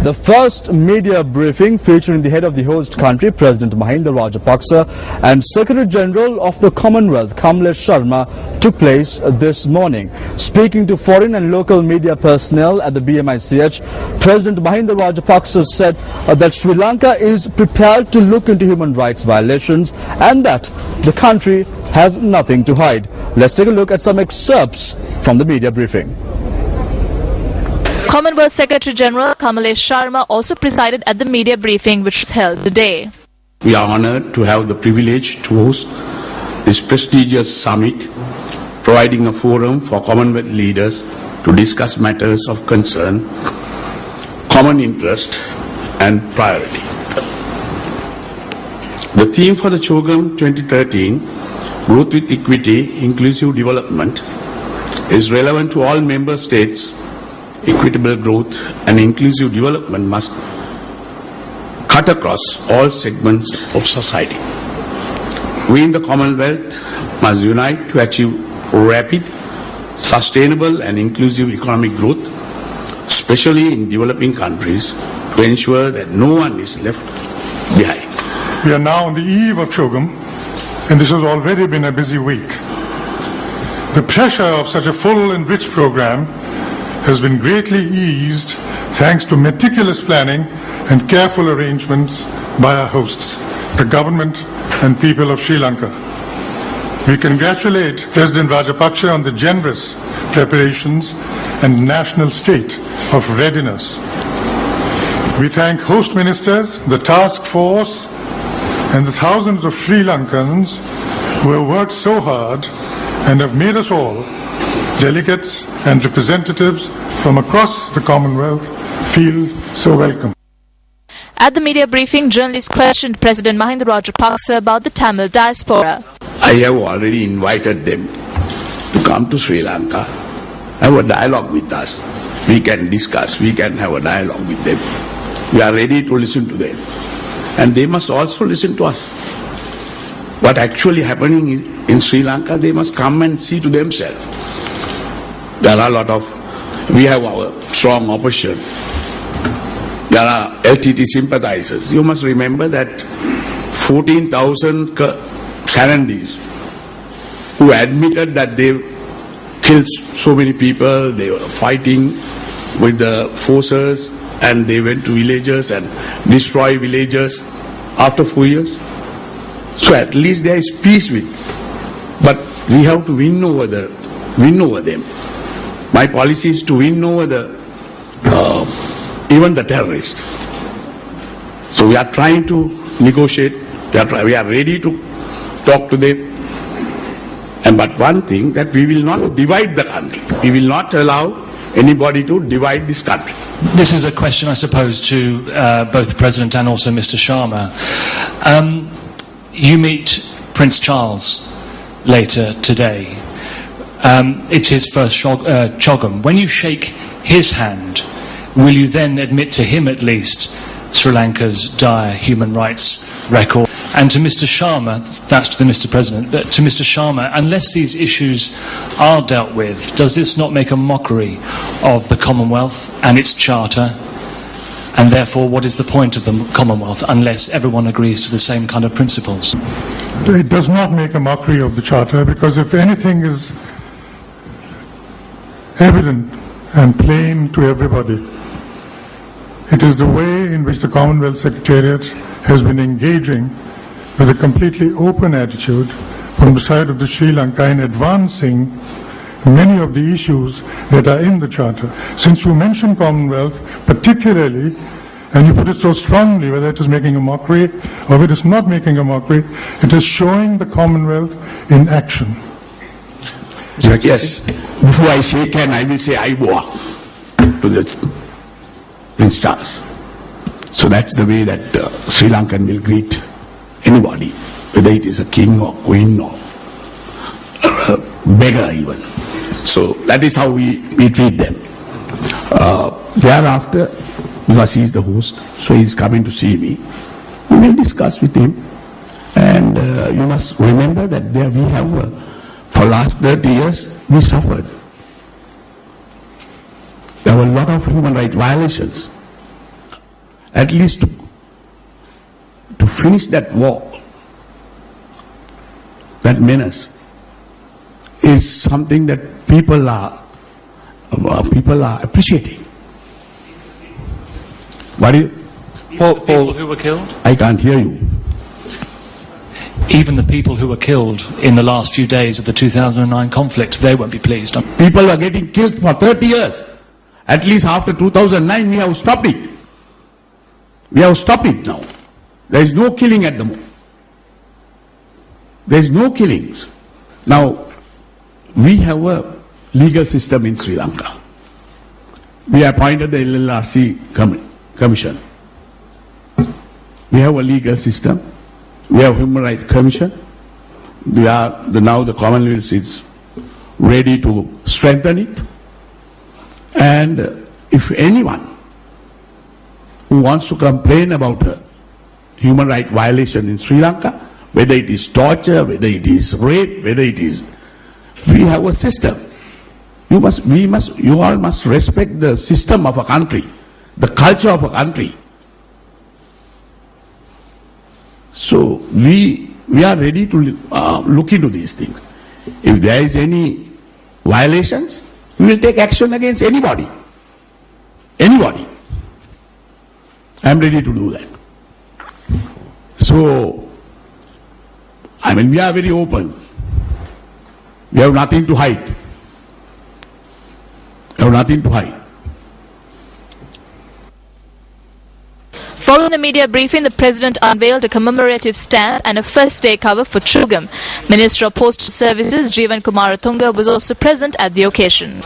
The first media briefing featuring the head of the host country, President Rajapaksa, and Secretary General of the Commonwealth, Kamlesh Sharma, took place this morning. Speaking to foreign and local media personnel at the BMICH, President Rajapaksa said that Sri Lanka is prepared to look into human rights violations and that the country has nothing to hide. Let's take a look at some excerpts from the media briefing. Commonwealth Secretary General Kamlesh Sharma also presided at the media briefing which was held today. We are honoured to have the privilege to host this prestigious summit, providing a forum for Commonwealth leaders to discuss matters of concern, common interest and priority. The theme for the CHOGM 2013, Growth with Equity, Inclusive Development, is relevant to all member states. Equitable growth and inclusive development must cut across all segments of society. We in the Commonwealth must unite to achieve rapid, sustainable and inclusive economic growth, especially in developing countries, to ensure that no one is left behind. We are now on the eve of CHOGM, and this has already been a busy week. The pressure of such a full and rich program has been greatly eased thanks to meticulous planning and careful arrangements by our hosts, the government and people of Sri Lanka. We congratulate President Rajapaksa on the generous preparations and national state of readiness. We thank host ministers, the task force, and the thousands of Sri Lankans who have worked so hard and have made us all, delegates and representatives from across the Commonwealth, feel so welcome. At the media briefing, journalists questioned President Rajapaksa about the Tamil diaspora. I have already invited them to come to Sri Lanka, have a dialogue with us. We can discuss, we can have a dialogue with them. We are ready to listen to them. And they must also listen to us. What actually happening in Sri Lanka, they must come and see to themselves. There are a lot of, we have our strong opposition. There are LTT sympathizers. You must remember that 14,000 Sarandis who admitted that they killed so many people, they were fighting with the forces and they went to villages and destroyed villages after 4 years. So at least there is peace with. But we have to win over them. My policy is to win over even the terrorists. So we are trying to negotiate. We are ready to talk to them. But one thing, that we will not divide the country. We will not allow anybody to divide this country. This is a question, I suppose, to both the President and also Mr. Sharma. You meet Prince Charles later today. It's his first CHOGM. When you shake his hand, will you then admit to him at least Sri Lanka's dire human rights record? And to Mr. Sharma, that's to the Mr. President, but to Mr. Sharma, unless these issues are dealt with, does this not make a mockery of the Commonwealth and its charter? And therefore, what is the point of the Commonwealth unless everyone agrees to the same kind of principles? It does not make a mockery of the charter, because if anything is evident and plain to everybody, it is the way in which the Commonwealth Secretariat has been engaging with a completely open attitude from the side of the Sri Lanka in advancing many of the issues that are in the Charter. Since you mentioned Commonwealth particularly, and you put it so strongly, whether it is making a mockery or it is not making a mockery, it is showing the Commonwealth in action. Yes. Before I shake hand, I will say Aiboa to the Prince Charles. So that's the way that Sri Lankan will greet anybody, whether it is a king or queen or a beggar even. So that is how we treat them. Thereafter, because he is the host, so he is coming to see me, we will discuss with him. And you must remember that there we have, for last 30 years, we suffered. There were a lot of human rights violations. at least to finish that war, that menace, is something that people are appreciating. What is? People who were killed? I can't hear you. Even the people who were killed in the last few days of the 2009 conflict, they won't be pleased. People are getting killed for 30 years. At least after 2009, we have stopped it. We have stopped it now. There is no killing at the moment. There is no killings. Now, we have a legal system in Sri Lanka. We appointed the LLRC Commission. We have a legal system. We have Human Rights Commission. Now the Commonwealth is ready to strengthen it. And if anyone who wants to complain about a human rights violation in Sri Lanka, whether it is torture, whether it is rape, whether it is, we have a system. You all must respect the system of a country, the culture of a country. So we are ready to look into these things. If there is any violations, we will take action against anybody. Anybody. I am ready to do that. So, I mean, we are very open. We have nothing to hide. We have nothing to hide. Following the media briefing, the President unveiled a commemorative stamp and a first day cover for Chugam. Minister of Postal Services Jeevan Kumaratunga was also present at the occasion.